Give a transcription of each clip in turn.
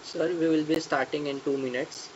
Sir, we will be starting in 2 minutes.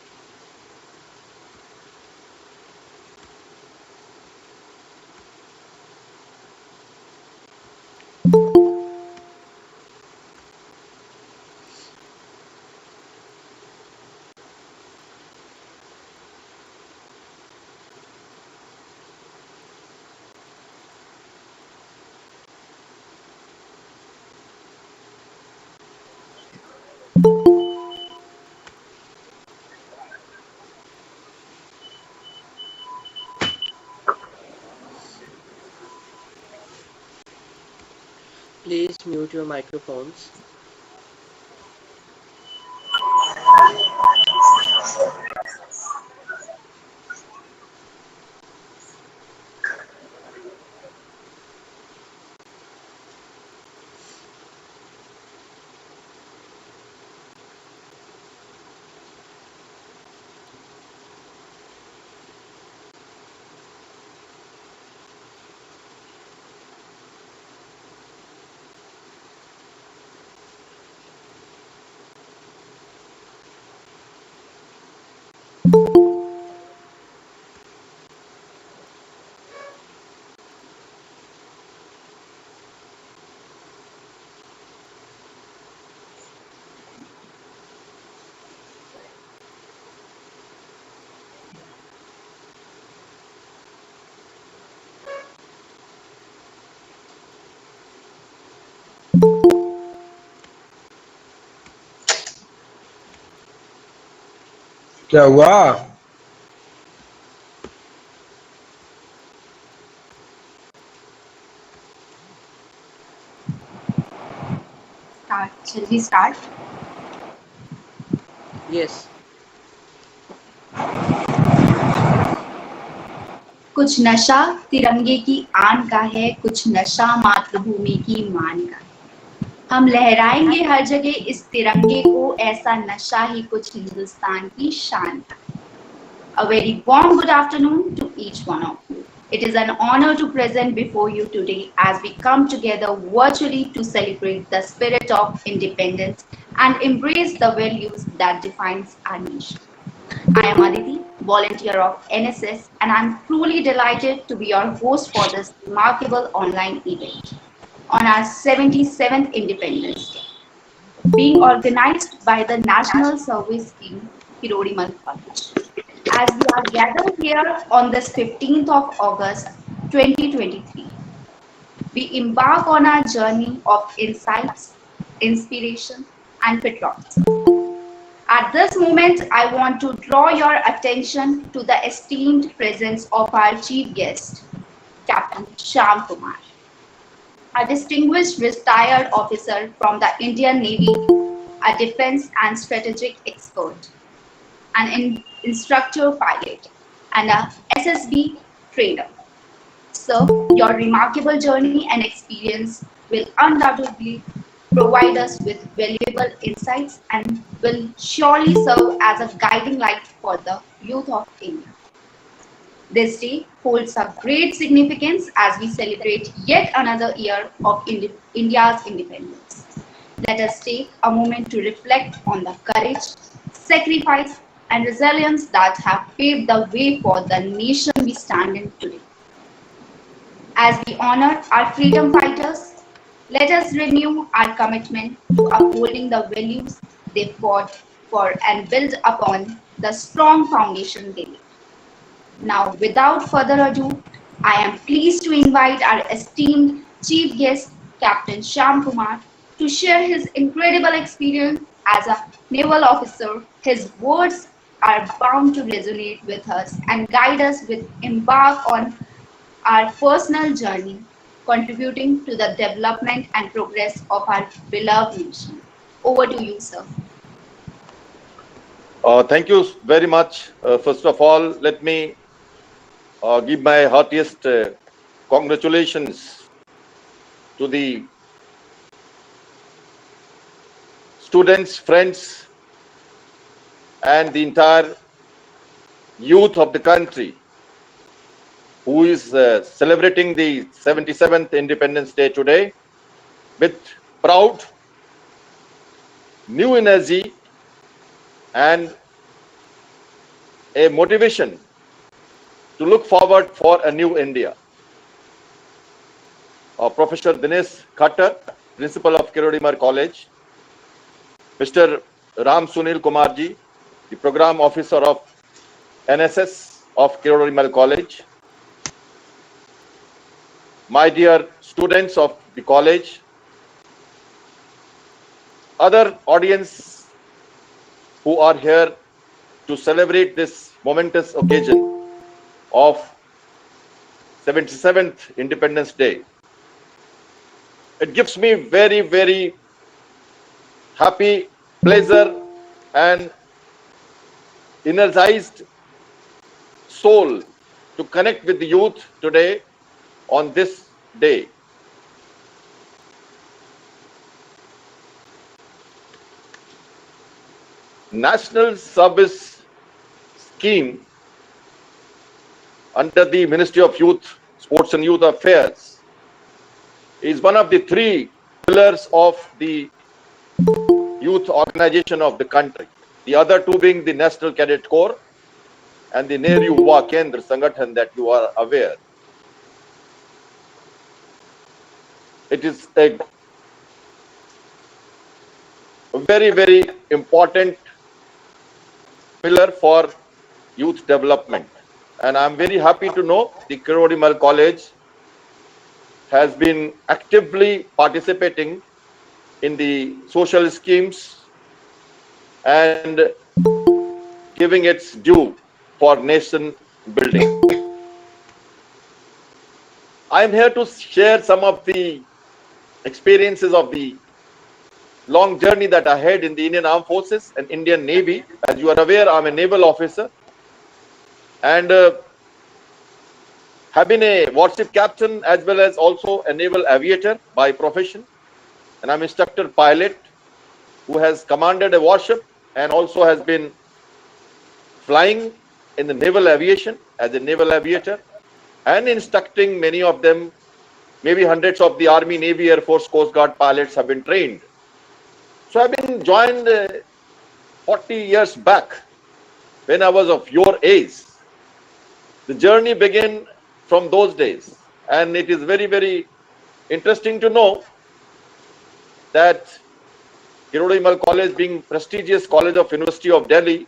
Please mute your microphones. क्या हुआ? Shall we start? Yes. कुछ नशा तिरंगे की आन का है, कुछ नशा मातृभूमि की मान का। हम लहराएंगे हर जगह इस तिरंगे को, ऐसा नशा ही कुछ हिंदुस्तान की शान का। A very warm good afternoon to each one of you. It is an honor to present before you today as we come together virtually to celebrate the spirit of independence and embrace the values that defines our nation. I am Aditi, volunteer of NSS, and I'm truly delighted to be your host for this remarkable online event on our 77th Independence Day, being organized by the National Service Team, Kirori. As we are gathered here on this 15th of August 2023, we embark on our journey of insights, inspiration, and patriotism. At this moment, I want to draw your attention to the esteemed presence of our chief guest, Captain Shyam Kumar, a distinguished retired officer from the Indian Navy, a defense and strategic expert, an instructor pilot, and a SSB trainer. So, your remarkable journey and experience will undoubtedly provide us with valuable insights and will surely serve as a guiding light for the youth of India. This day holds a great significance as we celebrate yet another year of India's independence. Let us take a moment to reflect on the courage, sacrifice, and resilience that have paved the way for the nation we stand in today. As we honor our freedom fighters, let us renew our commitment to upholding the values they fought for and build upon the strong foundation they laid. Now, without further ado, I am pleased to invite our esteemed chief guest, Captain Shyam Kumar, to share his incredible experience as a naval officer. His words are bound to resonate with us and guide us with embark on our personal journey, contributing to the development and progress of our beloved nation. Over to you, sir. Thank you very much. First of all, let me give my heartiest congratulations to the students, friends, and the entire youth of the country who is celebrating the 77th Independence Day today with proud, new energy, and a motivation to look forward for a new India. Professor Dinesh Khattar, Principal of Kirori College, Mr. Ram Sunil Kumarji, the Program Officer of NSS of Kirori College, my dear students of the college, other audience who are here to celebrate this momentous occasion of 77th Independence Day. It gives me very, very happy, pleasure and energized soul to connect with the youth today on this day. National Service Scheme under the Ministry of Youth, Sports and Youth Affairs is one of the three pillars of the youth organization of the country. The other two being the National Cadet Corps and the Nehru Yuva Kendra Sangathan that you are aware. It is a very, very important pillar for youth development. And I'm very happy to know the Kirori College has been actively participating in the social schemes and giving its due for nation building. I'm here to share some of the experiences of the long journey that I had in the Indian Armed Forces and Indian Navy. As you are aware, I'm a naval officer and have been a warship captain as well as also a naval aviator by profession. And I'm instructor pilot who has commanded a warship and also has been flying in the naval aviation as a naval aviator and instructing many of them. Maybe hundreds of the Army, Navy, Air Force, Coast Guard pilots have been trained. So I've been joined 40 years back when I was of your age. The journey began from those days, and it is very, very interesting to know that Kirori College, being prestigious college of University of Delhi,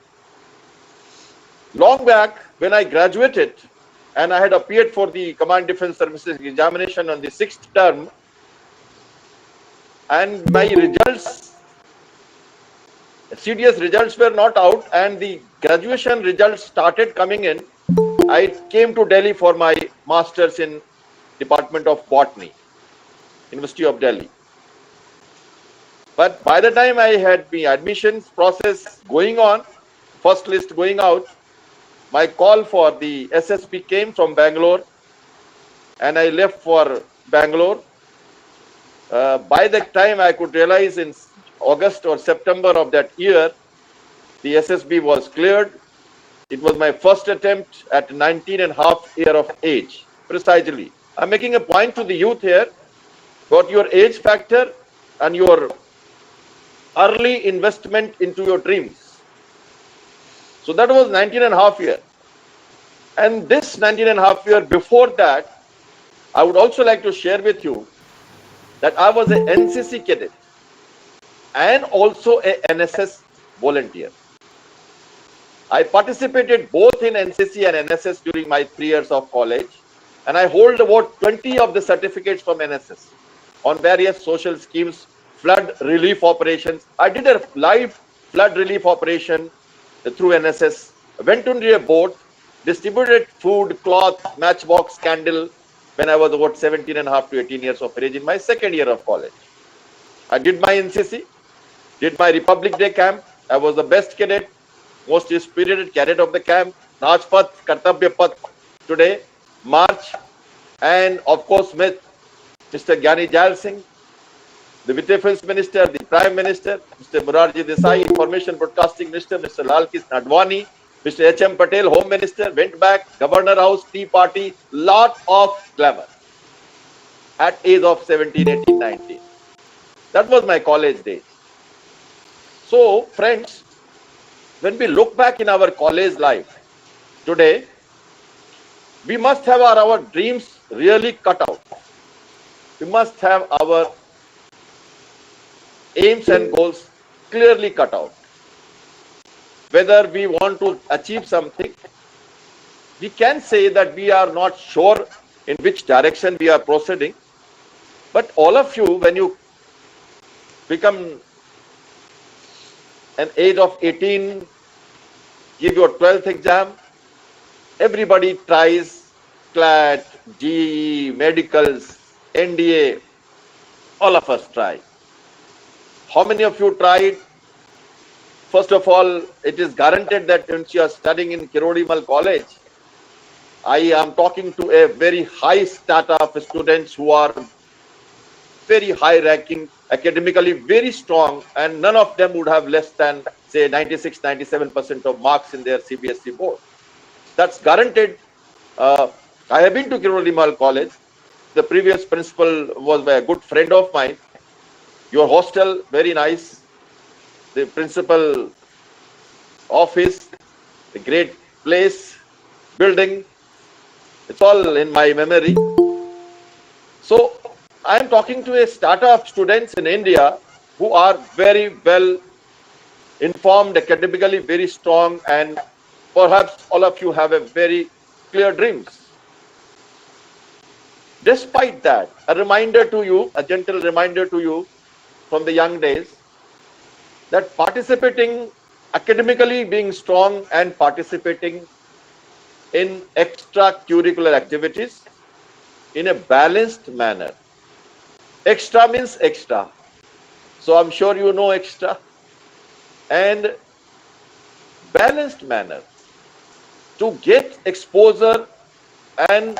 long back when I graduated and I had appeared for the Command Defence Services examination on the 6th term, and my results, CDS results were not out and the graduation results started coming in. I came to Delhi for my masters in Department of Botany, University of Delhi. But by the time I had the admissions process going on, first list going out, my call for the SSP came from Bangalore and I left for Bangalore. By that time I could realize in August or September of that year, the SSB was cleared. It was my first attempt at 19 and a half year of age, precisely. I'm making a point to the youth here about your age factor and your early investment into your dreams. So that was 19 and a half year. And this 19 and a half year before that, I would also like to share with you that I was an NCC cadet and also a NSS volunteer. I participated both in NCC and NSS during my 3 years of college, and I hold about 20 of the certificates from NSS on various social schemes, flood relief operations. I did a live flood relief operation through NSS, went on a boat, distributed food, cloth, matchbox, candle when I was about 17 and a half to 18 years of age in my second year of college. I did my NCC, did my Republic Day camp. I was the best cadet, most spirited cadet of the camp. Rajpath, Kartabya Path today, March, and of course met Mr. Gyani Jal Singh, the Defense Minister, the Prime Minister, Mr. Morarji Desai, Information Broadcasting Minister, Mr. Lal Krishn Advani, Mr. H.M. Patel, Home Minister, went back, Governor House, Tea Party, lot of glamour at age of 17, 18, 19. That was my college days. So, friends, when we look back in our college life today, we must have our dreams really cut out. We must have our aims and goals clearly cut out. Whether we want to achieve something, we can say that we are not sure in which direction we are proceeding. But all of you, when you become an age of 18, give your 12th exam, everybody tries CLAT, GE, medicals, NDA, all of us try. How many of you tried? First of all, it is guaranteed that since you are studying in Kirori College, I am talking to a very high strata of students who are very high ranking, academically very strong, and none of them would have less than, say, 96-97% of marks in their CBSE board. That's guaranteed. I have been to Kirori College. The previous principal was a good friend of mine. Your hostel, very nice. The principal office, the great place, building, it's all in my memory. So I am talking to a strata of students in India who are very well informed, academically very strong, and perhaps all of you have a very clear dreams. Despite that, a reminder to you, a gentle reminder to you from the young days, that participating academically, being strong and participating in extracurricular activities in a balanced manner. Extra means extra. So I'm sure you know extra. And balanced manner to get exposure and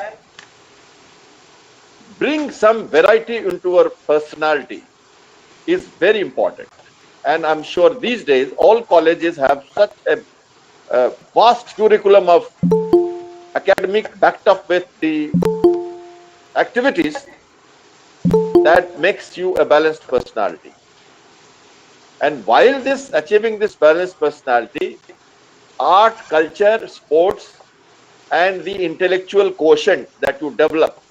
bring some variety into our personality is very important. And I'm sure these days all colleges have such a vast curriculum of academic backed up with the activities that makes you a balanced personality. And while achieving this balanced personality, art, culture, sports, and the intellectual quotient that you develop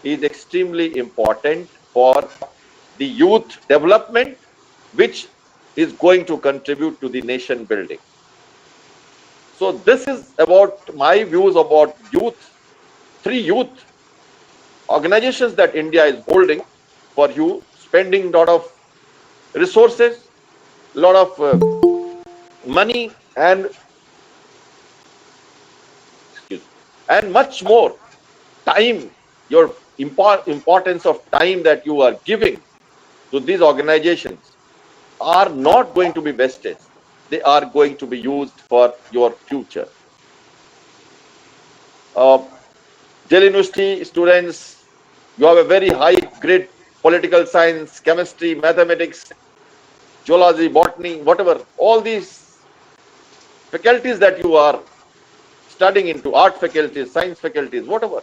is extremely important for the youth development, which is going to contribute to the nation building. So this is about my views about youth, 3 youth organizations that India is holding for you, spending a lot of resources, a lot of money, and much more time. Your importance of time that you are giving to these organizations are not going to be wasted. They are going to be used for your future. Delhi University students, you have a very high grade political science, chemistry, mathematics, geology, botany, whatever, all these faculties that you are studying into, art faculties, science faculties, whatever.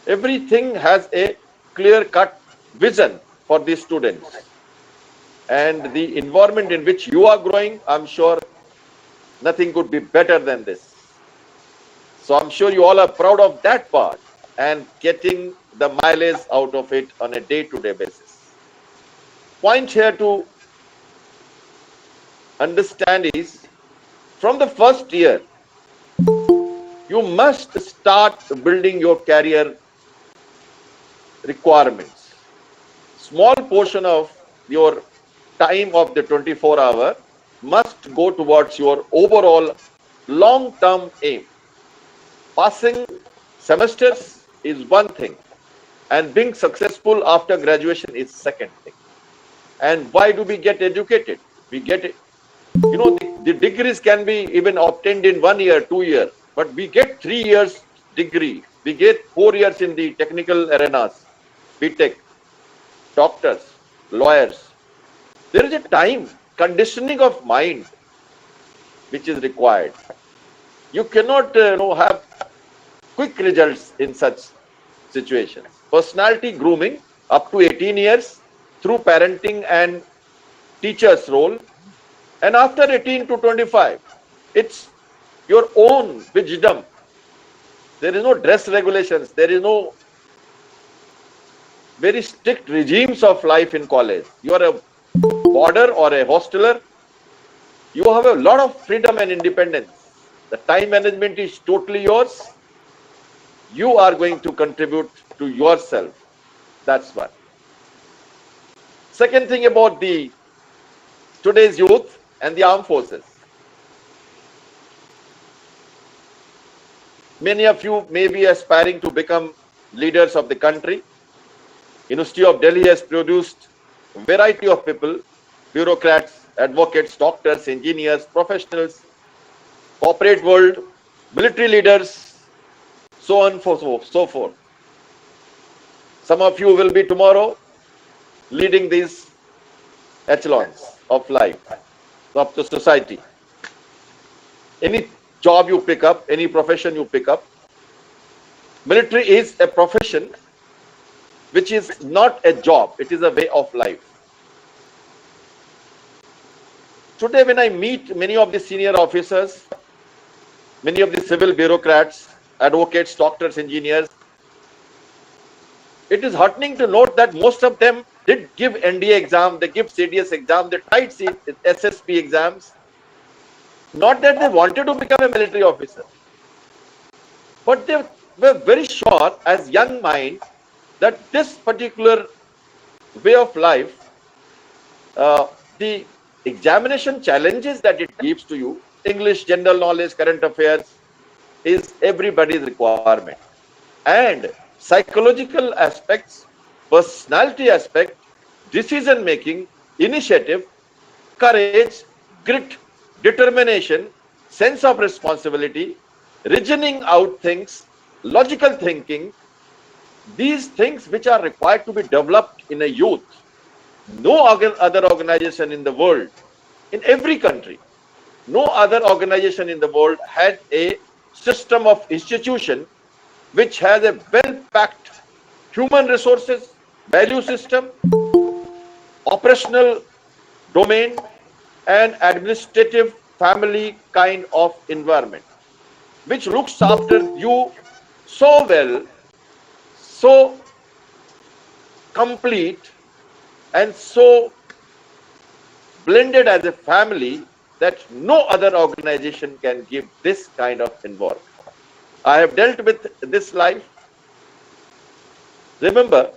Everything has a clear-cut vision for these students. And the environment in which you are growing, I'm sure nothing could be better than this. So I'm sure you all are proud of that part and getting the mileage out of it on a day-to-day basis. Point here to understand is, from the first year, you must start building your career requirements. Small portion of your time of the 24-hour must go towards your overall long-term aim. Passing semesters is one thing, and being successful after graduation is second thing. And why do we get educated? We get it. You know, the degrees can be even obtained in 1 year, 2 years, but we get 3 years degree. We get 4 years in the technical arenas, BTech, doctors, lawyers. There is a time conditioning of mind which is required. You cannot have quick results in such situations. Personality grooming up to 18 years through parenting and teacher's role, and after 18 to 25, It's your own wisdom. There is no dress regulations. There is no very strict regimes of life in college. You are a boarder or a hosteler. You have a lot of freedom and independence. The time management is totally yours. You are going to contribute to yourself. That's one. Second thing about the today's youth and the armed forces. Many of you may be aspiring to become leaders of the country. University of Delhi has produced a variety of people, bureaucrats, advocates, doctors, engineers, professionals, corporate world, military leaders, so on and so forth. Some of you will be tomorrow leading these echelons of life, of the society. Any job you pick up, any profession you pick up, military is a profession which is not a job, it is a way of life. Today, when I meet many of the senior officers, many of the civil bureaucrats, advocates, doctors, engineers, it is heartening to note that most of them did give NDA exam, they give CDS exam, they tried SSP exams. Not that they wanted to become a military officer, but they were very sure as young mind that this particular way of life, the examination challenges that it gives to you, English, general knowledge, current affairs, is everybody's requirement. And psychological aspects, personality aspect, decision making, initiative, courage, grit, determination, sense of responsibility, reasoning out things, logical thinking, these things which are required to be developed in a youth. No other organization in the world, in every country, no other organization in the world had a system of institution which has a well-packed human resources, value system, operational domain, and administrative family kind of environment, which looks after you so well, so complete, and so blended as a family that no other organization can give this kind of environment. I have dealt with this life. Remember,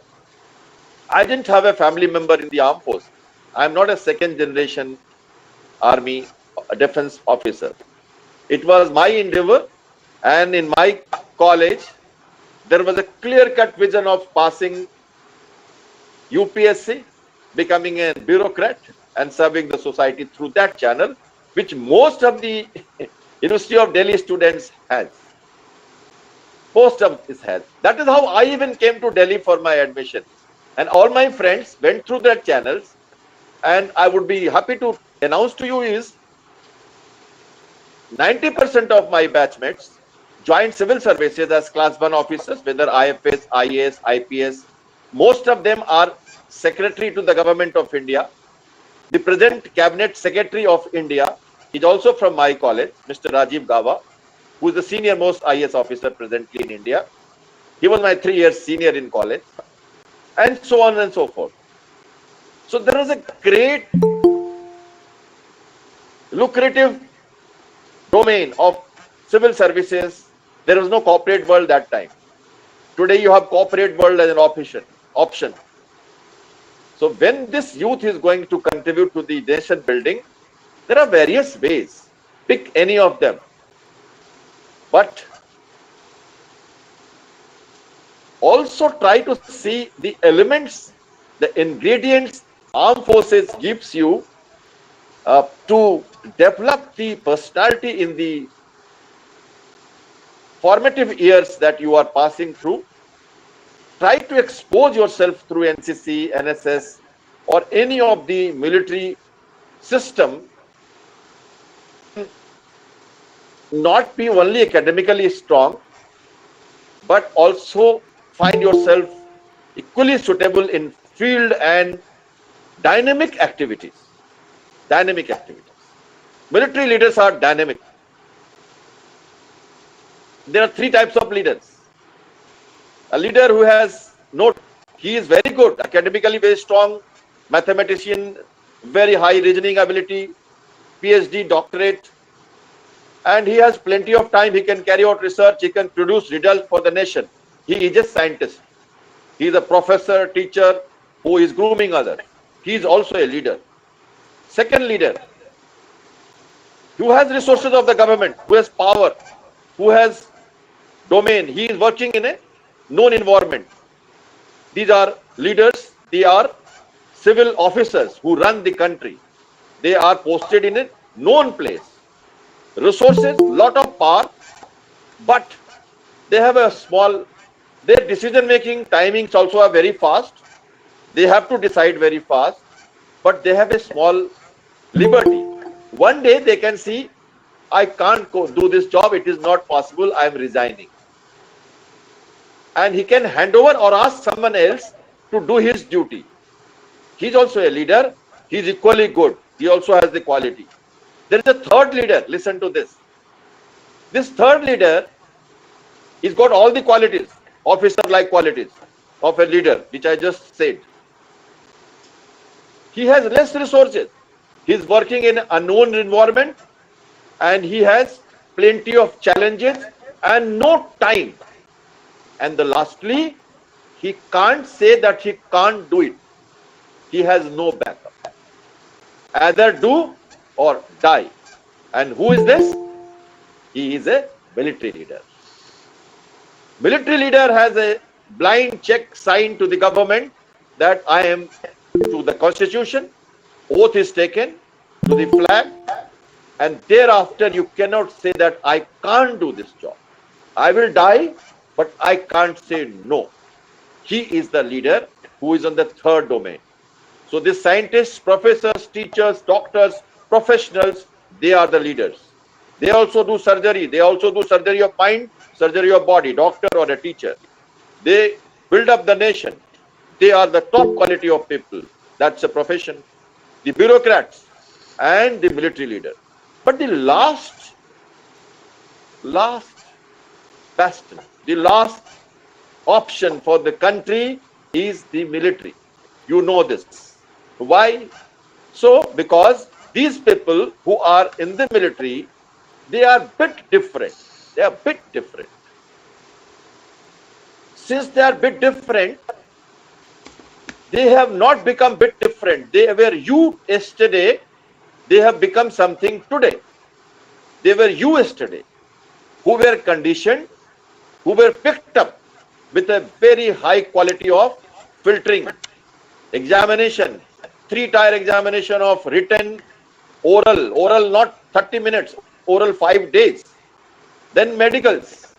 I didn't have a family member in the armed forces. I am not a second generation army defense officer. It was my endeavor, and in my college, there was a clear-cut vision of passing UPSC, becoming a bureaucrat, and serving the society through that channel, which most of the University of Delhi students has. Most of this has. That is how I even came to Delhi for my admission. And all my friends went through their channels. And I would be happy to announce to you is 90% of my batchmates joined civil services as class 1 officers, whether IFS, IAS, IPS. Most of them are secretary to the government of India. The present cabinet secretary of India is also from my college, Mr. Rajiv Gava, who is the senior most IAS officer presently in India. He was my 3 years senior in college, and so on and so forth. So there was a great lucrative domain of civil services. There was no corporate world that time. Today you have corporate world as an option. So when this youth is going to contribute to the nation building, there are various ways. Pick any of them. But also try to see the elements, the ingredients armed forces gives you to develop the personality in the formative years that you are passing through. Try to expose yourself through NCC, NSS, or any of the military system. Not be only academically strong, but also find yourself equally suitable in field and dynamic activities. Military leaders are dynamic. There are three types of leaders. A leader who has he is very good, academically very strong, mathematician, very high reasoning ability, PhD, doctorate, and he has plenty of time. He can carry out research, he can produce results for the nation. He is a scientist. He is a professor, teacher who is grooming others. He is also a leader. Second leader, who has resources of the government, who has power, who has domain. He is working in a known environment. These are leaders. They are civil officers who run the country. They are posted in a known place. Resources, lot of power, but they have a small, their decision making timings also are very fast. They have to decide very fast, but they have a small liberty. One day they can see, I can't go do this job, it is not possible, I am resigning. And he can hand over or ask someone else to do his duty. He is also a leader. He is equally good. He also has the quality. There is a third leader. Listen to this. This third leader, he's got all the qualities, officer-like qualities of a leader, which I just said. He has less resources. He's working in an unknown environment, and he has plenty of challenges and no time. And lastly, he can't say that he can't do it. He has no backup. Either do or die. And who is this? He is a military leader. Military leader has a blind check signed to the government that I am to the constitution, oath is taken to the flag, and thereafter you cannot say that I can't do this job. I will die, but I can't say no. He is the leader who is on the third domain. So the scientists, professors, teachers, doctors, professionals, they are the leaders. They also do surgery. They also do surgery of mind, surgery of body, doctor or a teacher. They build up the nation. They are the top quality of people. That's a profession. The bureaucrats and the military leader. But the last bastion, the last option for the country is the military. You know this. Why? So, because these people who are in the military, they are a bit different. They are a bit different. Since they are a bit different, they have not become a bit different. They were you yesterday, they have become something today. They were you yesterday, who were conditioned, who were picked up with a very high quality of filtering, examination, 3-tier examination of written, oral not 30 minutes, oral 5 days, then medicals,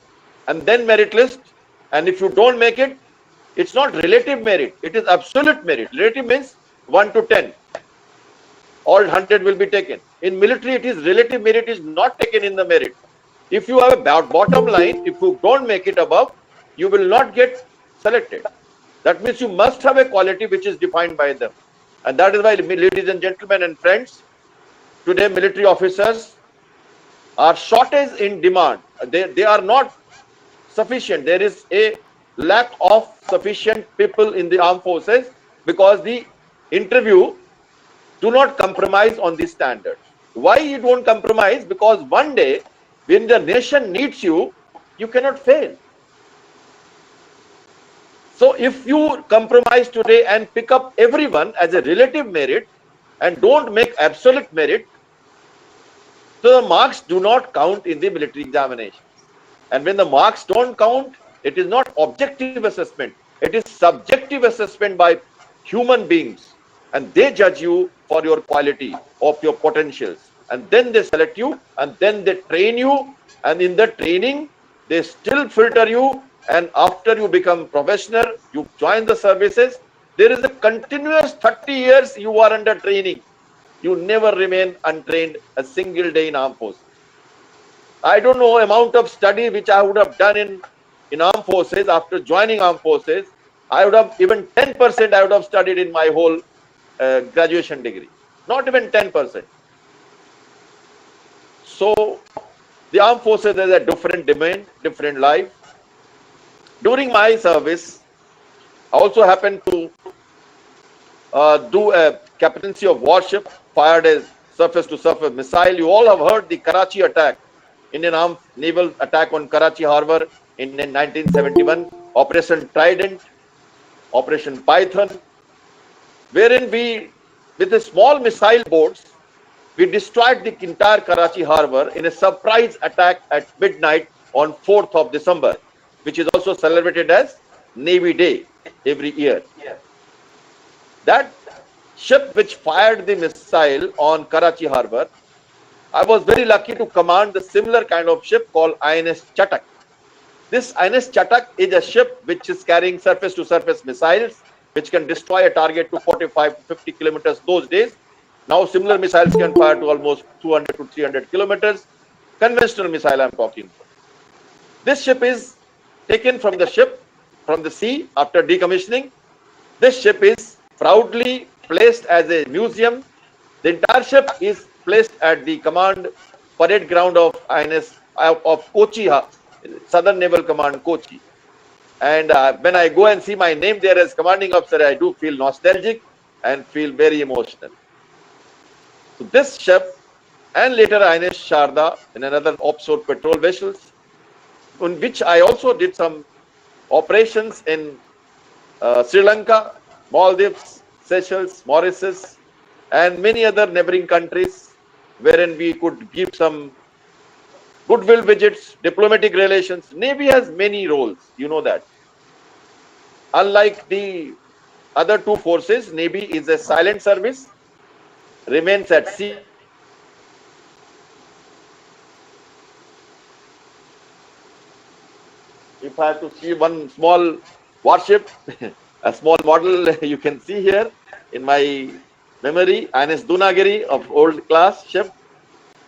and then merit list. And if you don't make it, it's not relative merit, it is absolute merit. Relative means 1 to 10. All 100 will be taken. In military, it is relative merit is not taken in the merit. If you have a bottom line, if you don't make it above, you will not get selected. That means you must have a quality which is defined by them. And that is why, ladies and gentlemen and friends, today military officers are shortage in demand. They are not sufficient. There is a lack of sufficient people in the armed forces because the interview do not compromise on these standards. Why you don't compromise? Because one day when the nation needs you, you cannot fail. So if you compromise today and pick up everyone as a relative merit and don't make absolute merit, so the marks do not count in the military examinations. And when the marks don't count, it is not objective assessment. It is subjective assessment by human beings. And they judge you for your quality of your potentials. And then they select you and then they train you. And in the training, they still filter you. And after you become professional, you join the services. There is a continuous 30 years you are under training. You never remain untrained a single day in armed forces. I don't know amount of study which I would have done in armed forces after joining armed forces. I would have even 10% I would have studied in my whole graduation degree. Not even 10%. So The armed forces has a different domain, different life. During my service, I also happened to do a captaincy of warship, fired a surface-to-surface missile. You all have heard the Karachi attack, Indian Armed Naval attack on Karachi Harbor in 1971, Operation Trident, Operation Python, wherein we, with the small missile boats, we destroyed the entire Karachi Harbor in a surprise attack at midnight on 4th of December, which is also celebrated as Navy Day every year. That ship which fired the missile on Karachi Harbor, I was very lucky to command the similar kind of ship called INS Chatak. This INS Chatak is a ship which is carrying surface-to-surface missiles, which can destroy a target to 45 to 50 kilometers those days. Now similar missiles can fire to almost 200 to 300 kilometers. Conventional missile I'm talking about. This ship is taken from the sea after decommissioning. This ship is proudly placed as a museum. The entire ship is placed at the command parade ground of INS of Kochi, Southern Naval Command, Kochi. And when I go and see my name there as commanding officer, I do feel nostalgic and feel very emotional. So this ship and later INS Sharda and another offshore patrol vessels, on which I also did some operations in Sri Lanka, Maldives, Seychelles, Mauritius, and many other neighboring countries, wherein we could give some goodwill visits, diplomatic relations. Navy has many roles, you know that. Unlike the other two forces, Navy is a silent service, remains at sea. If I have to see one small warship, a small model you can see here in my memory, INS Dunagiri of old class ship.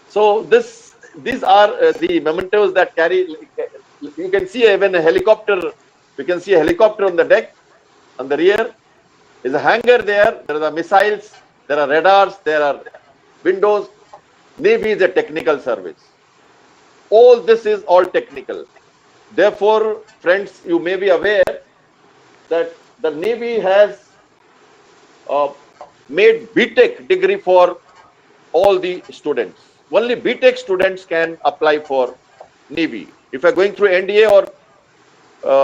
So these are the mementos that carry. You can see even a helicopter. You can see a helicopter on the deck. On the rear is a hangar there. There are missiles. There are radars. There are windows. Navy is a technical service. All this is all technical. Therefore, friends, you may be aware that the Navy has made BTech degree for all the students. Only BTech students can apply for Navy. If you're going through NDA or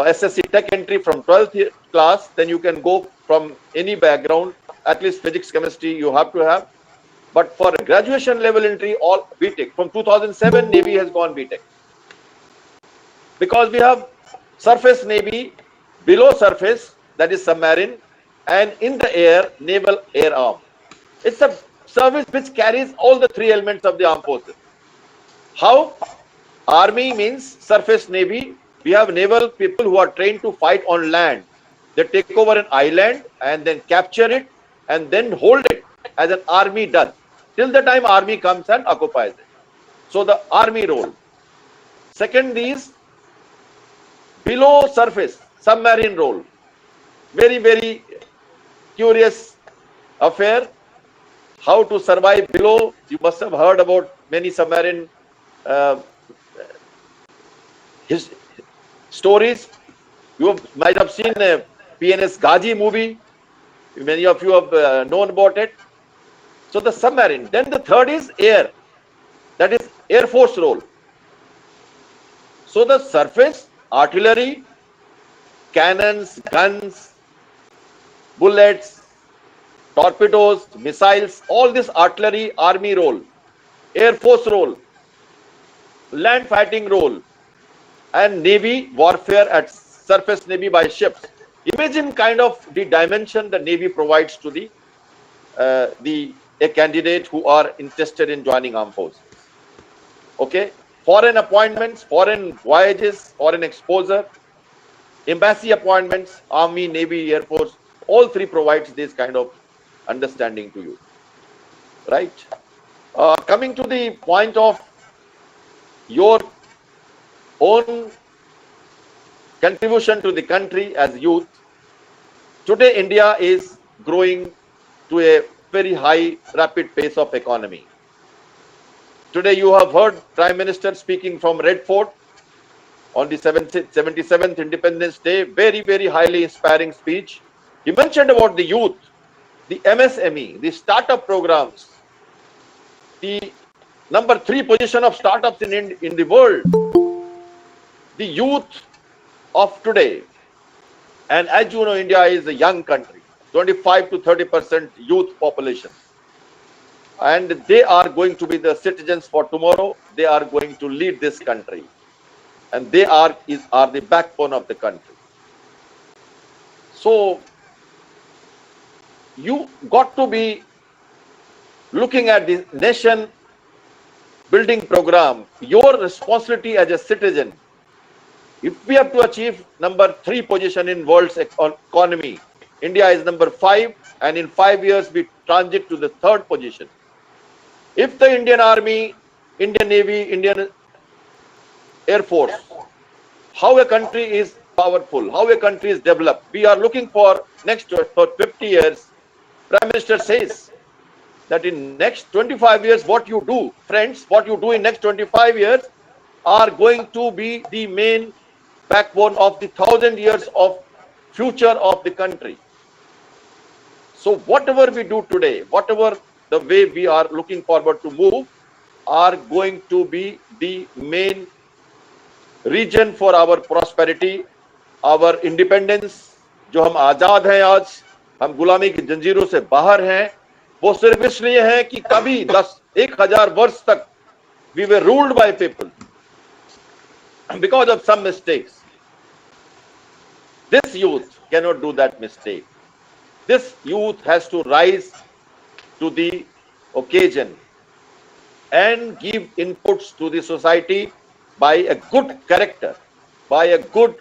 SSC Tech entry from 12th class, then you can go from any background, at least physics, chemistry you have to have. But for graduation level entry, all BTech. From 2007, Navy has gone BTech. Because we have surface Navy, below surface, that is submarine, and in the air, naval air arm. It's a service which carries all the three elements of the armed forces. How? Army means surface Navy. We have naval people who are trained to fight on land. They take over an island and then capture it and then hold it as an army does, till the time army comes and occupies it. So the army role. Second is below surface, submarine role. Very, very curious affair. How to survive below. You must have heard about many submarine his stories. You might have seen a PNS Ghazi movie. Many of you have known about it. So the submarine. Then the third is air. That is Air Force role. So the surface, artillery, cannons, guns, bullets, torpedoes, missiles, all this artillery, army role, Air Force role, land fighting role, and Navy warfare at surface Navy by ships. Imagine kind of the dimension the Navy provides to a candidate who are interested in joining armed forces. Okay, foreign appointments, foreign voyages, foreign exposure, embassy appointments, Army, Navy, Air Force, all three provides this kind of understanding to you, right? Coming to the point of your own contribution to the country as youth, today India is growing to a very high, rapid pace of economy. Today you have heard Prime Minister speaking from Red Fort on the 77th Independence Day. Very, very highly inspiring speech. He mentioned about the youth, the MSME, the startup programs, the number 3 position of startups in the world, the youth of today. And as you know, India is a young country, 25 to 30% youth population. And they are going to be the citizens for tomorrow. They are going to lead this country. And they are the backbone of the country. So you got to be looking at the nation building program, your responsibility as a citizen. If we have to achieve number 3 position in world's economy, India is number 5, and in 5 years we transit to the 3rd position. If the Indian Army, Indian Navy, Indian Air Force, how a country is powerful, how a country is developed, we are looking for next for 50 years. Prime Minister says that in next 25 years, what you do, friends, what you do in next 25 years are going to be the main backbone of the 1,000 years of future of the country. So whatever we do today, whatever the way we are looking forward to move, are going to be the main region for our prosperity, our independence. जो हम आजाद हैं आज, हम गुलामी की जंजीरों से बाहर हैं, वो सिर्फ इसलिए है कि कभी 10,000 वर्ष तक we were ruled by people because of some mistakes. This youth cannot do that mistake. This youth has to rise to the occasion and give inputs to the society by a good character, by a good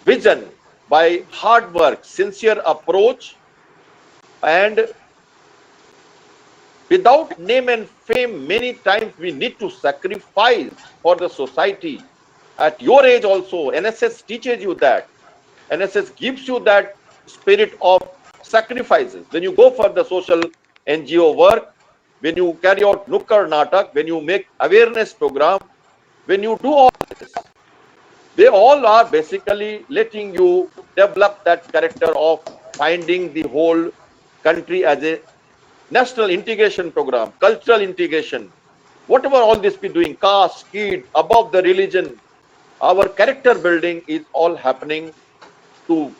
vision, by hard work, sincere approach, and without name and fame. Many times we need to sacrifice for the society. At your age also, NSS teaches you that. NSS gives you that spirit of sacrifices. When you go for the social NGO work, when you carry out Nukkar Natak, when you make awareness program, when you do all this, they all are basically letting you develop that character of finding the whole country as a national integration program, cultural integration, whatever all this be doing, caste, creed, above the religion, our character building is all happening to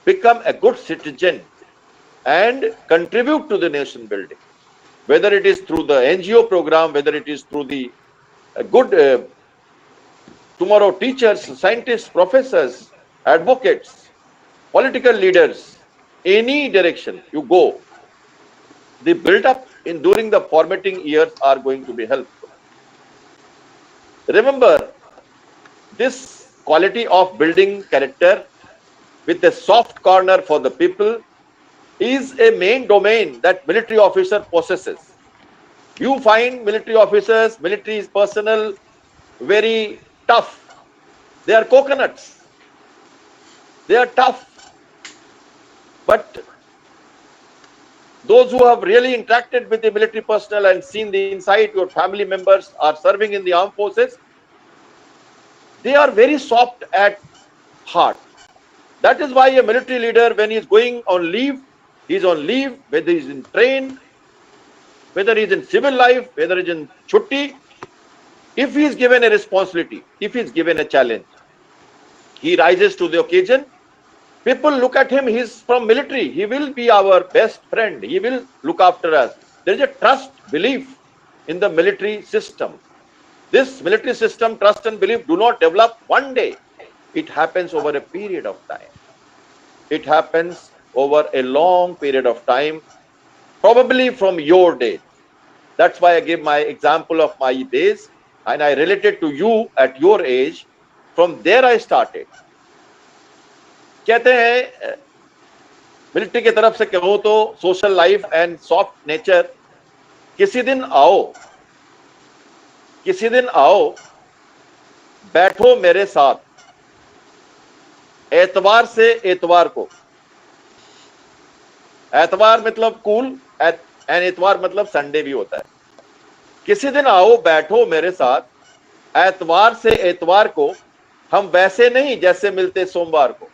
become a good citizen and contribute to the nation building. Whether it is through the NGO program, whether it is through the good tomorrow teachers, scientists, professors, advocates, political leaders, any direction you go, the build-up in during the formating years are going to be helpful. Remember, this quality of building character with a soft corner for the people is a main domain that military officer possesses. You find military officers, military personnel very tough. They are coconuts. They are tough. But those who have really interacted with the military personnel and seen the inside, your family members are serving in the armed forces, they are very soft at heart. That is why a military leader, when he is going on leave, he is on leave, whether he is in train, whether he is in civil life, whether he is in chutti, if he is given a responsibility, if he is given a challenge, he rises to the occasion. People look at him, he's from military, he will be our best friend, he will look after us. There is a trust, belief in the military system. This military system, trust and belief, do not develop one day. It happens over a period of time. It happens over a long period of time, probably from your days. That's why I gave my example of my days, and I related to you at your age. From there I started. कहते हैं military की तरफ से कहूं तो social life and soft nature, किसी दिन आओ बैठो मेरे साथ, एतवार से एतवार को, एतवार मतलब कूल एंड एतवार मतलब संडे भी होता है, किसी दिन आओ बैठो मेरे साथ, एतवार से एतवार को हम वैसे नहीं जैसे मिलते सोमवार को.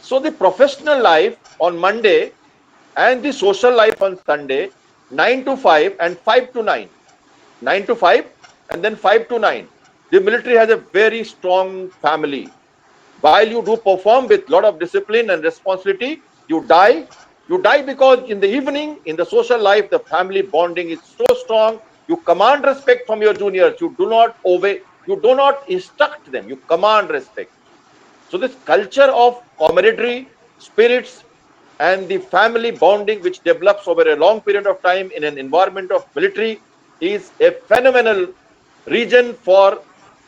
So the professional life on Monday and the social life on Sunday, 9 to 5 and 5 to 9. 9 to 5 and then 5 to 9. The military has a very strong family. While you do perform with a lot of discipline and responsibility, you die. You die because in the evening, in the social life, the family bonding is so strong. You command respect from your juniors. You do not obey. You do not instruct them. You command respect. So this culture of camaraderie, spirits, and the family bonding which develops over a long period of time in an environment of military is a phenomenal reason for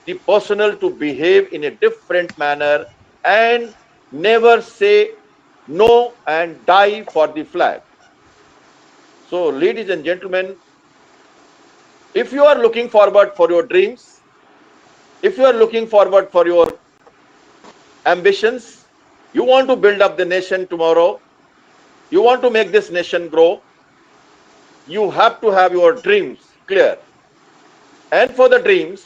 the personnel to behave in a different manner and never say no and die for the flag. So, ladies and gentlemen, if you are looking forward for your dreams, if you are looking forward for your ambitions, you want to build up the nation tomorrow, you want to make this nation grow, you have to have your dreams clear. And for the dreams,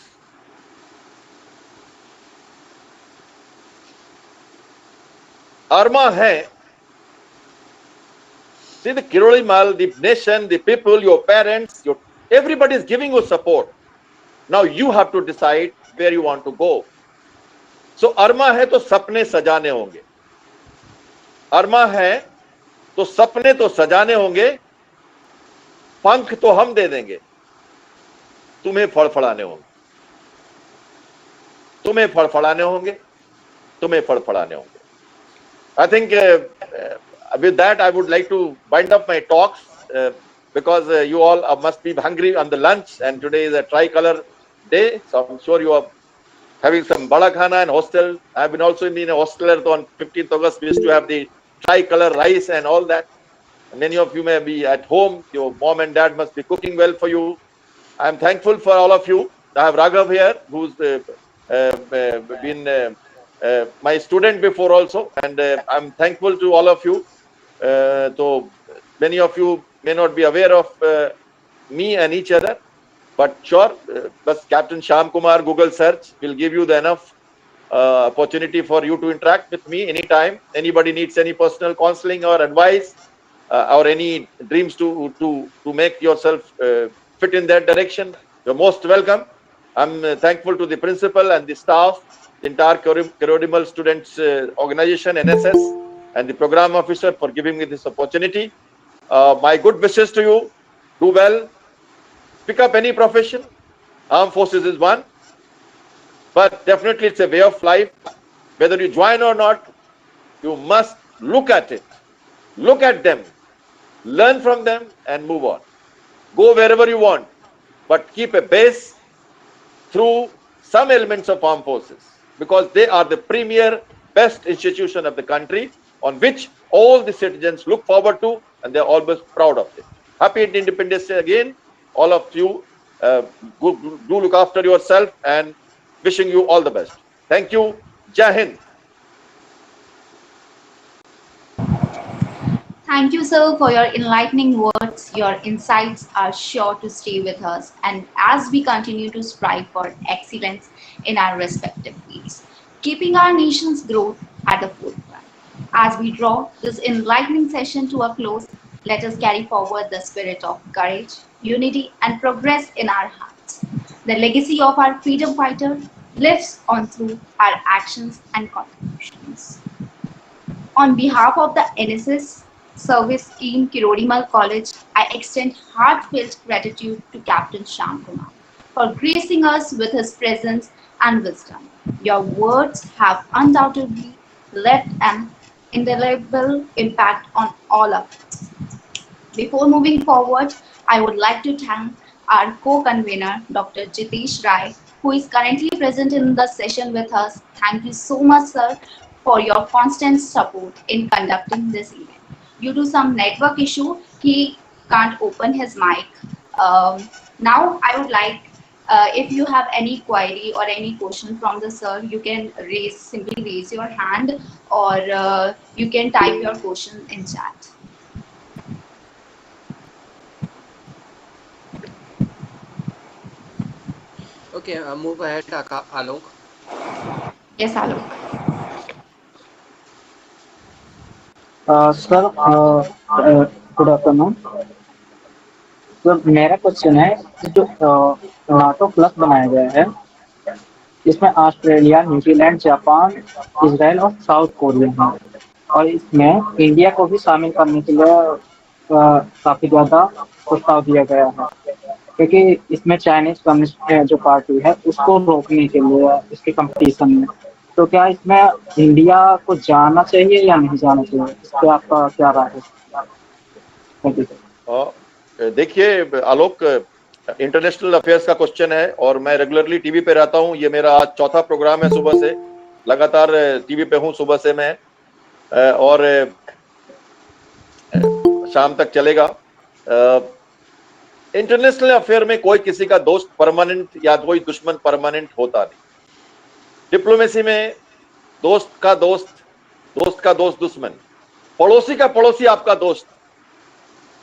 Arma hai. See the Kirori Mal, the nation, the people, your parents, everybody is giving you support. Now you have to decide where you want to go. So Arma hai to sapne sajane honge. Arma hai to sapne to sajane honge. पंख तो हम दे देंगे, तुम्हें फड़फड़ाने होंगे, तुम्हें फड़फड़ाने होंगे, तुम्हें फड़फड़ाने होंगे. I think with that I would like to wind up my talks because you all must be hungry on the lunch, and today is a tricolor day, so I'm sure you are having some bada khana and hostel. I've been also in a hosteler, so on 15th August we used to have the tricolor rice and all that. Many of you may be at home, your mom and dad must be cooking well for you. I'm thankful for all of you. I have Raghav here, who's been my student before also, and I'm thankful to all of you. So many of you may not be aware of me and each other, but sure, but Captain Shyam Kumar Google search will give you the enough opportunity for you to interact with me anytime. Anybody needs any personal counseling or advice, or any dreams to make yourself fit in that direction, you're most welcome. I'm thankful to the principal and the staff, the entire Kirori students organization, NSS, and the program officer for giving me this opportunity. My good wishes to you. Do well. Pick up any profession. Armed forces is one, but definitely it's a way of life. Whether you join or not, you must look at it. Look at them. Learn from them and move on. Go wherever you want, but keep a base through some elements of armed forces, because they are the premier, best institution of the country on which all the citizens look forward to, and they're always proud of it. Happy Independence Day again. All of you, do look after yourself, and wishing you all the best. Thank you. Jai Hind. Thank you, sir, for your enlightening words. Your insights are sure to stay with us, and as we continue to strive for excellence in our respective fields, keeping our nation's growth at the forefront. As we draw this enlightening session to a close, let us carry forward the spirit of courage, unity, and progress in our hearts. The legacy of our freedom fighter lives on through our actions and contributions. On behalf of the NSS Service Team Kirori College, I extend heartfelt gratitude to Captain Shyam Kumar for gracing us with his presence and wisdom. Your words have undoubtedly left an indelible impact on all of us. Before moving forward, I would like to thank our co-convener, Dr. Jitesh Rai, who is currently present in the session with us. Thank you so much, sir, for your constant support in conducting this event. Due to some network issue, he can't open his mic. Now, I would like, if you have any query or any question from the sir, you can simply raise your hand, or you can type your question in chat. Okay, move ahead, Alok. Yes, Alok. Sir good afternoon sir. मेरा question है कि जो NATO plus बनाया गया है, इसमें Australia, New Zealand, Japan, Israel और south Korea है, और इसमें इंडिया को भी शामिल करने के लिए काफी ज्यादा प्रस्ताव दिया गया है, क्योंकि इसमें चाइनीज कम्युनिस्ट जो पार्टी है उसको रोकने के लिए इसके कंपटीशन में। तो क्या इसमें इंडिया को जाना चाहिए या नहीं जाना चाहिए, इस पर आपका क्या राय है? Thank you. देखिए आलोक, इंटरनेशनल अफेयर्स का क्वेश्चन है और मैं रेगुलरली टीवी पे रहता हूँ। ये मेरा आज चौथा प्रोग्राम है, सुबह से लगातार टीवी पे हूँ सुबह से मैं, और शाम तक चलेगा। इंटरनेशनल अफेयर में कोई किसी का दोस्त परमानेंट या कोई दुश्मन परमानेंट होता नहीं। डिप्लोमेसी में दोस्त का दोस्त दुश्मन, पड़ोसी का पड़ोसी आपका दोस्त,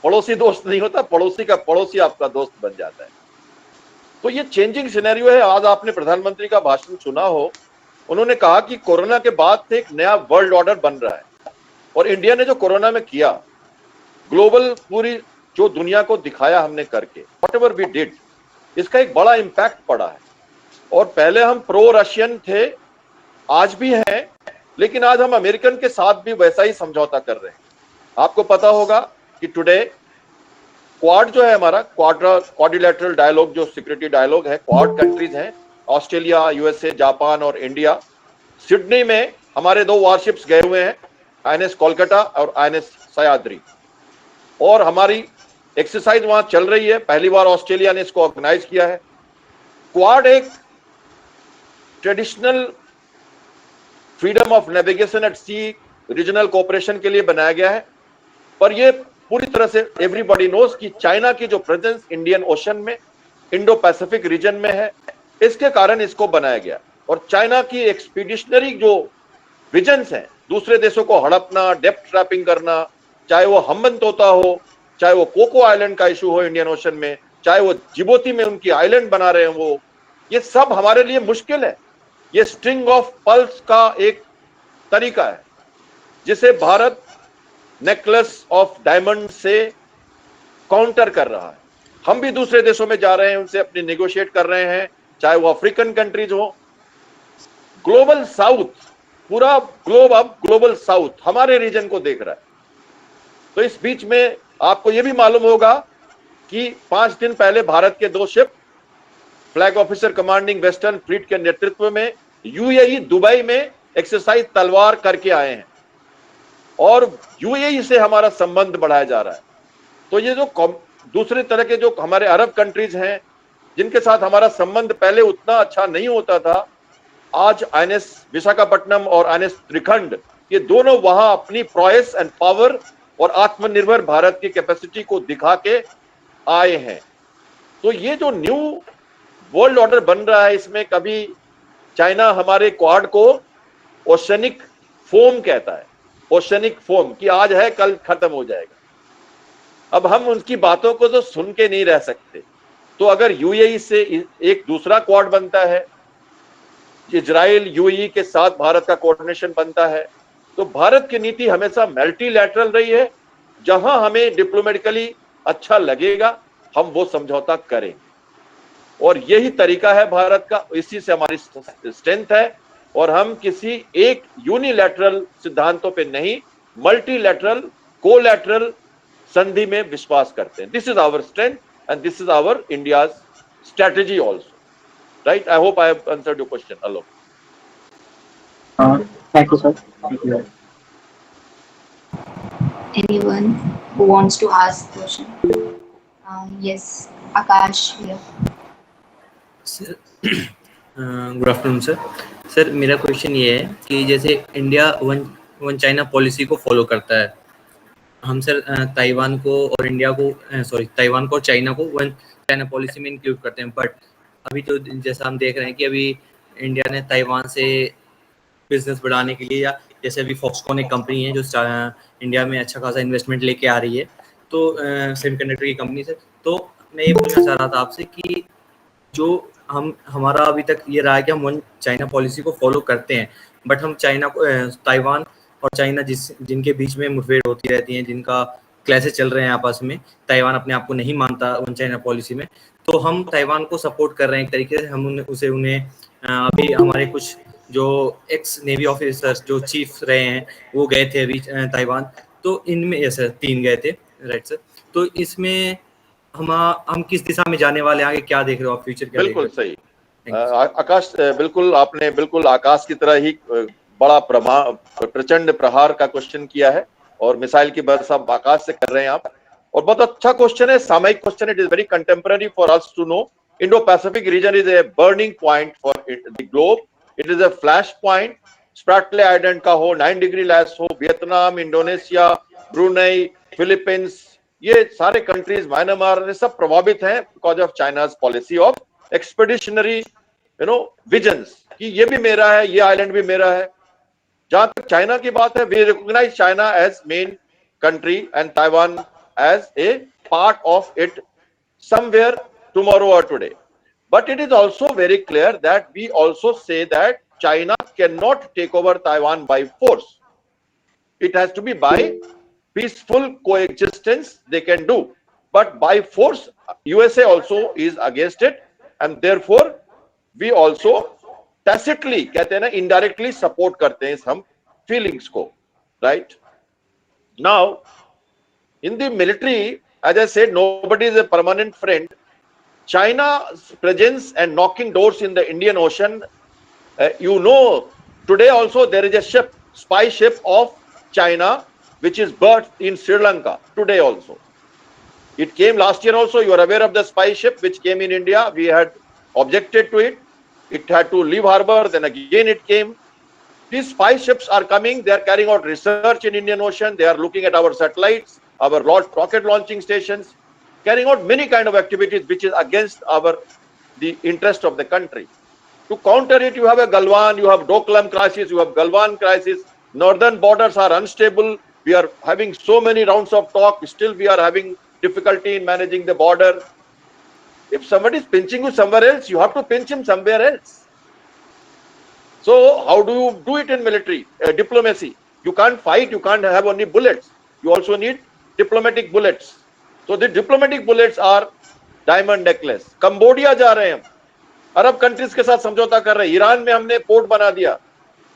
पड़ोसी दोस्त नहीं होता, पड़ोसी का पड़ोसी आपका दोस्त बन जाता है। तो ये चेंजिंग सिनेरियो है। आज आपने प्रधानमंत्री का भाषण सुना हो, उन्होंने कहा कि कोरोना के बाद से एक नया वर्ल्ड ऑर्डर बन रहा है, और इंडिया ने जो कोरोना में किया, ग्लोबल पूरी जो दुनिया को दिखाया हमने करके, व्हाटएवर वी डिड, इसका एक बड़ा इंपैक्ट पड़ा है। और पहले हम प्रो रशियन थे, आज भी हैं, लेकिन आज हम अमेरिकन के साथ भी वैसा ही समझौता कर रहे हैं। आपको पता होगा कि टुडे क्वाड जो है हमारा, क्वाड्रिलेटरल डायलॉग जो सिक्योरिटी डायलॉग है, क्वाड कंट्रीज हैं, ऑस्ट्रेलिया, यूएसए, जापान और इंडिया। सिडनी में हमारे 2 वारशिप्स गए हुए हैं, आईएनएस कोलकाता और आईएनएस सयाद्री, और हमारी एक्सरसाइज वहां चल रही है। पहली बार ऑस्ट्रेलिया ने इसको ऑर्गेनाइज किया है। क्वाड एक traditional freedom of navigation at sea regional cooperation के लिए बनाया गया है, पर ये पूरी तरह से एवरीबॉडी नोज कि चाइना की जो प्रेजेंस इंडियन ओशन में, इंडो पैसिफिक रीजन में है, इसके कारण इसको बनाया गया। और चाइना की एक्सपीडिशनरी जो विजन्स हैं, दूसरे देशों को हड़पना, डेप्थ ट्रैपिंग करना, चाहे वो हम्बन तोता हो, चाहे वो कोको आइलैंड का इशू हो इंडियन ओशन में, चाहे वो जिबोती में उनकी आइलैंड बना रहे हैं वो, ये सब हमारे लिए मुश्किल है। ये स्ट्रिंग ऑफ पल्स का एक तरीका है जिसे भारत नेकलेस ऑफ डायमंड से काउंटर कर रहा है। हम भी दूसरे देशों में जा रहे हैं, उनसे अपनी नेगोशिएट कर रहे हैं, चाहे वो अफ्रीकन कंट्रीज हो। ग्लोबल साउथ, पूरा ग्लोब अब ग्लोबल साउथ हमारे रीजन को देख रहा है। तो इस बीच में आपको यह भी मालूम होगा कि 5 दिन पहले भारत के 2 ship flag officer commanding western fleet के नेतृत्व में यूएई दुबई में एक्सरसाइज तलवार करके आए हैं, और यूएई से हमारा संबंध बढ़ाया जा रहा है। तो ये जो दूसरे तरह के जो हमारे अरब कंट्रीज हैं, जिनके साथ हमारा संबंध पहले उतना अच्छा नहीं होता था, आज आईएनएस विशाखापट्टनम और आईएनएस त्रिखंड, ये दोनों वहां अपनी प्रॉयस एंड पावर और आत्मनिर्भर भारत की कैपेसिटी को दिखा के आए हैं। तो ये जो न्यू वर्ल्ड ऑर्डर बन रहा है, इसमें कभी चाइना हमारे क्वाड को ओशनिक फोम कहता है, ओशनिक फोम, कि आज है कल खत्म हो जाएगा। अब हम उनकी बातों को तो सुन के नहीं रह सकते। तो अगर यूएई से एक दूसरा क्वाड बनता है, इजराइल यूएई के साथ भारत का कोऑर्डिनेशन बनता है, तो भारत की नीति हमेशा मल्टीलैटरल रही है। जहां हमें डिप्लोमेटिकली अच्छा लगेगा हम वो समझौता करेंगे, और यही तरीका है भारत का, इसी से हमारी स्ट्रेंथ है। और हम किसी एक यूनिलैटरल सिद्धांतों पे नहीं, मल्टीलैटरल, कोलैटरल संधि में विश्वास करते हैं। This is our strength and this is our India's strategy also, right? I hope I have answered your question, Alok. Thank you sir, thank you. Anyone who wants to ask question? Yes, Akash here. Good afternoon sir. Sir मेरा question ये है कि जैसे India one China policy को follow करता है, हम sir Taiwan को और इंडिया को ताइवान को और चाइना को वन चाइना पॉलिसी में इंक्लूड करते हैं, बट अभी तो जैसा हम देख रहे हैं कि अभी इंडिया ने ताइवान से बिजनेस बढ़ाने के लिए, या जैसे अभी फॉक्सकॉन एक कंपनी है जो इंडिया में अच्छा खासा इन्वेस्टमेंट लेके आ रही है, तो सेमीकंडक्टर की कंपनी से। तो मैं ये पूछना चाह रहा था आपसे कि जो हमारा अभी तक ये रहा है कि हम वन चाइना पॉलिसी को फॉलो करते हैं, बट हम चाइना को ताइवान और चाइना जिनके बीच में मुठभेड़ होती रहती हैं, जिनका क्लैशेस चल रहे हैं आपस में, ताइवान अपने आप को नहीं मानता वन चाइना पॉलिसी में, तो हम ताइवान को सपोर्ट कर रहे हैं एक तरीके से। हम उन्हें अभी हमारे कुछ जो एक्स नेवी ऑफिसर्स जो चीफ रहे हैं वो गए थे अभी ताइवान, तो इनमें ऐसे 3 गए थे, राइट सर। तो इसमें हम किस दिशा में जाने वाले हैं, आगे क्या देख रहे हो आप, फ्यूचर क्या देख रहे हो? बिल्कुल सही आकाश, बिल्कुल आपने बिल्कुल आकाश की तरह ही बड़ा प्रचंड प्रहार का क्वेश्चन किया है और मिसाइल की बरसा आकाश से कर रहे हैं आप, और बहुत अच्छा क्वेश्चन है, सामयिक question. It is very contemporary for us to know. Indo Pacific region is a burning point for the globe. It is a flash point. Spratly island का हो, 9 डिग्री लैस हो, वियतनाम, इंडोनेशिया, ब्रुनेई, फिलीपींस, ये सारे countries, Myanmar, ये सब प्रभावित हैं because of China's policy of expeditionary visions कि ये भी मेरा है, ये आइलैंड भी मेरा है। जहां तक चाइना की बात है, we recognise China as main country and Taiwan as a part of it somewhere tomorrow or today. But it is also very clear that we also say that China cannot take over Taiwan by force. It has to be by peaceful coexistence they can do. But by force, USA also is against it, and therefore we also tacitly, कहते हैं ना, indirectly support करते हैं हम feelings को, right? Now, in the military, as I said, nobody is a permanent friend. China's presence and knocking doors in the Indian Ocean, today also there is a ship, spy ship of China, which is berthed in Sri Lanka, today also. It came last year also. You are aware of the spy ship which came in India. We had objected to it. It had to leave harbor, then again it came. These spy ships are coming. They are carrying out research in Indian Ocean. They are looking at our satellites, our rocket launching stations, carrying out many kind of activities which is against the interest of the country. To counter it, you have a Galwan, you have Doklam crisis, you have Galwan crisis. Northern borders are unstable. We are having so many rounds of talk. Still, we are having difficulty in managing the border. If somebody is pinching you somewhere else, you have to pinch him somewhere else. So how do you do it in military diplomacy? You can't fight. You can't have only bullets. You also need diplomatic bullets. So the diplomatic bullets are diamond necklace. Cambodia जा रहे हैं हम, अरब countries के साथ समझौता कर रहे हैं। ईरान में हमने पोर्ट बना दिया,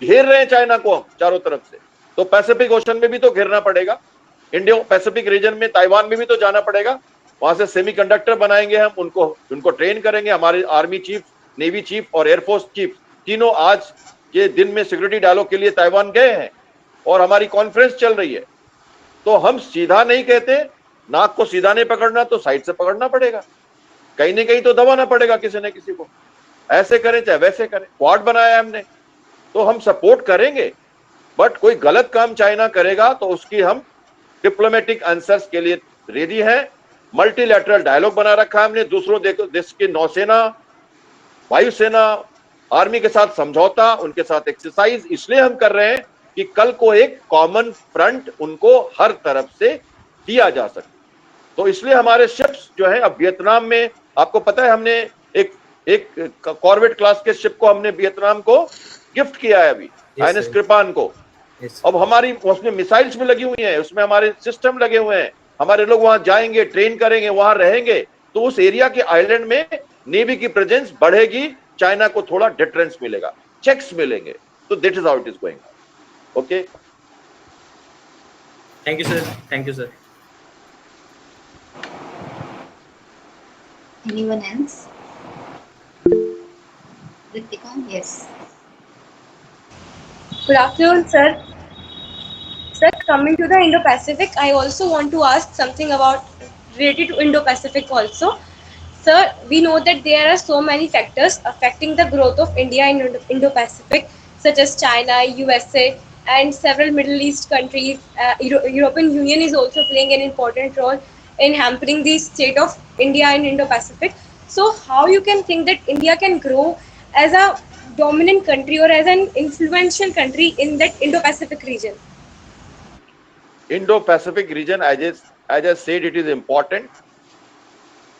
घेर रहे हैं चाइना को हम चारों तरफ से। तो पैसिफिक ओशन में भी तो घेरना पड़ेगा, इंडो पैसिफिक रीजन में ताइवान में भी तो जाना पड़ेगा। वहां से सेमीकंडक्टर बनाएंगे हम, उनको ट्रेन करेंगे। हमारे आर्मी चीफ, नेवी चीफ और एयरफोर्स चीफ तीनों आज के दिन में सिक्योरिटी डायलॉग के लिए ताइवान गए हैं और हमारी कॉन्फ्रेंस चल रही है। तो हम सीधा नहीं कहते, नाक को सीधा नहीं पकड़ना तो साइड से पकड़ना पड़ेगा, कहीं ना कहीं तो दबाना पड़ेगा किसी न किसी को। ऐसे करें चाहे वैसे करें, क्वाड बनाया हमने तो हम सपोर्ट करेंगे, बट कोई गलत काम चाइना करेगा तो उसकी हम डिप्लोमेटिक आंसर्स के लिए रेडी हैं। मल्टीलैटरल डायलॉग बना रखा है हमने, दूसरों देश की नौसेना, वायुसेना, आर्मी के साथ समझौता, उनके साथ एक्सरसाइज इसलिए हम कर रहे हैं कि कल को एक कॉमन फ्रंट उनको हर तरफ से दिया जा सके। तो इसलिए हमारे शिप्स जो है, अब वियतनाम में आपको पता है हमने एक कॉर्वेट क्लास के शिप को हमने वियतनाम को गिफ्ट किया है अभी, आईएनएस कृपान को। अब हमारी उसमें मिसाइल्स भी लगी हुई हैं, उसमें हमारे सिस्टम लगे हुए हैं। हमारे लोग वहां जाएंगे, ट्रेन करेंगे, वहां रहेंगे, तो उस एरिया के आइलैंड में नेवी की प्रेजेंस बढ़ेगी, चाइना को थोड़ा डिटरेंस मिलेगा, चेक्स मिलेंगे। तो that is how it is going. Okay, thank you sir, thank you sir. Anyone else? Ritika, yes. Good afternoon, sir. Sir, coming to the Indo-Pacific, I also want to ask something about related to Indo-Pacific also. Sir, we know that there are so many factors affecting the growth of India in Indo-Pacific, such as China, USA, and several Middle East countries. European Union is also playing an important role in hampering the state of India in Indo-Pacific. So, how you can think that India can grow as a dominant country or as an influential country in that Indo-Pacific region? Indo-Pacific region, as I said, it is important.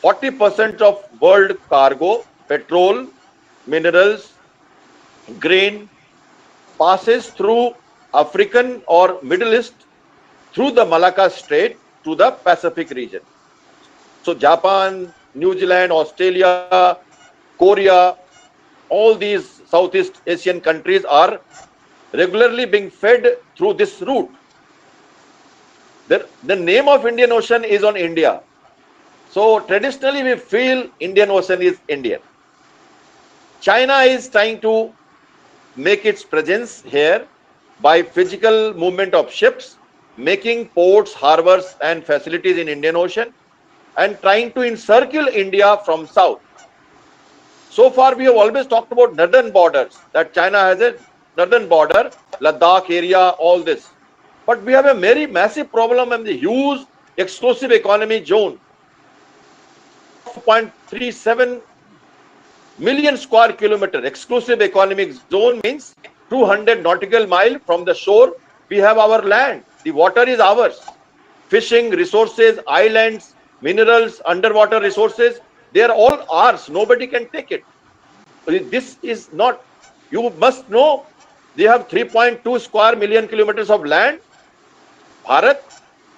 40% of world cargo petrol, minerals, grain passes through African or Middle East through the Malacca Strait to the Pacific region. So Japan, New Zealand, Australia, Korea, all these Southeast Asian countries are regularly being fed through this route. The name of Indian Ocean is on India. So traditionally we feel Indian Ocean is Indian. China is trying to make its presence here by physical movement of ships, making ports, harbors and facilities in Indian Ocean and trying to encircle India from south. So far we have always talked about northern borders, that China has a northern border, Ladakh area, all this. But we have a very massive problem in the huge exclusive economic zone. 2.37 million square kilometer exclusive economic zone means 200 nautical mile from the shore. We have our land. The water is ours. Fishing, resources, islands, minerals, underwater resources, they are all ours. Nobody can take it. This is not, you must know, they have 3.2 square million kilometers of land, Bharat,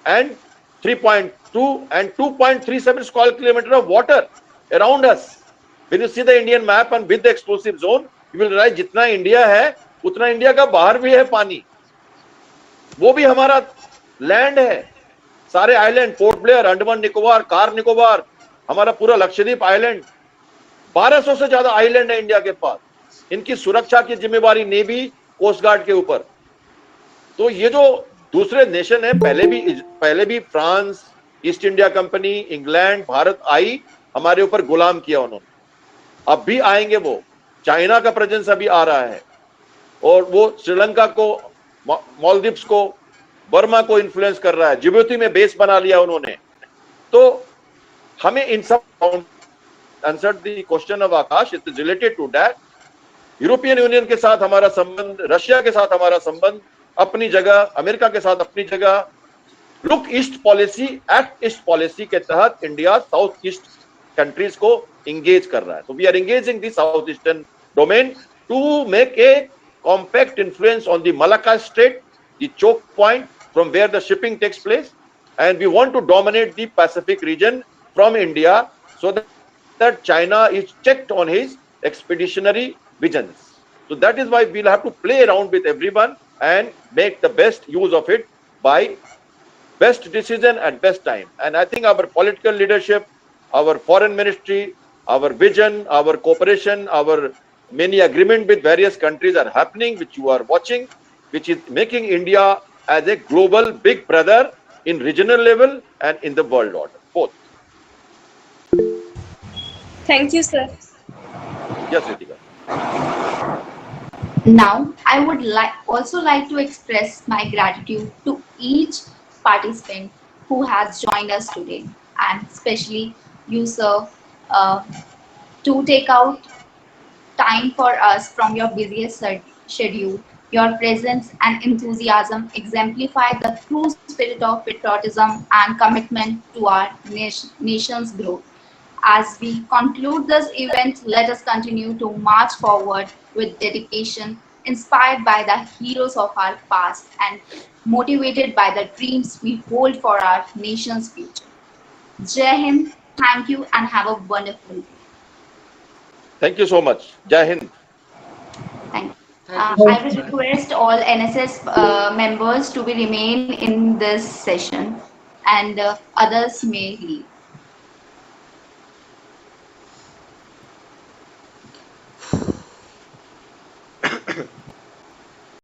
and 3.2 and 2.37 square kilometer of water around us. When you see the Indian map and with the exclusive zone, you will realize जितना India है उतना India का बाहर भी है पानी, वो भी हमारा लैंड है. सारे island, port Blair, Andaman Nicobar, car Nicobar, हमारा पूरा लक्षद्वीप आइलैंड, 1200 से ज्यादा आइलैंड है इंडिया के पास. इनकी सुरक्षा की जिम्मेवारी नेवी, कोस्ट गार्ड के ऊपर. तो ये जो दूसरे नेशन है, पहले भी France, East India Company, England, Bharat आई, हमारे ऊपर गुलाम किया उन्होंने. अब भी आएंगे वो. चाइना का प्रेजेंस अभी आ रहा है और वो श्रीलंका को, मालदीव्स को, बर्मा को इन्फ्लुएंस कर रहा है. जिबूती में बेस बना लिया उन्होंने. तो हमें इन सब answer the question of Akash, it is related to that. European Union के साथ हमारा संबंध, रशिया के साथ हमारा संबंध अपनी जगह, अमेरिका के साथ अपनी जगह. Look east policy, act east policy के तहत इंडिया साउथ ईस्ट कंट्रीज को engage कर रहा है. So we are engaging the southeastern domain to make a compact influence on the Malacca Strait, the choke point from where the shipping takes place, and we want to dominate the Pacific region from India so that China is checked on his expeditionary visions. So that is why we'll have to play around with everyone and make the best use of it by best decision at best time. And I think our political leadership, our foreign ministry, our vision, our cooperation, our many agreement with various countries are happening, which you are watching, which is making India as a global big brother in regional level and in the world order, both. Thank you, sir. Yes, Ritika. Now, I would also like to express my gratitude to each participant who has joined us today, and especially you, sir, to take out time for us from your busiest schedule. Your presence and enthusiasm exemplify the true spirit of patriotism and commitment to our nation's growth. As we conclude this event, let us continue to march forward with dedication, inspired by the heroes of our past and motivated by the dreams we hold for our nation's future. Jai Hind. Thank you and have a wonderful day. Thank you so much. Jai Hind. Thank you. I will request all NSS members to be remain in this session and others may leave.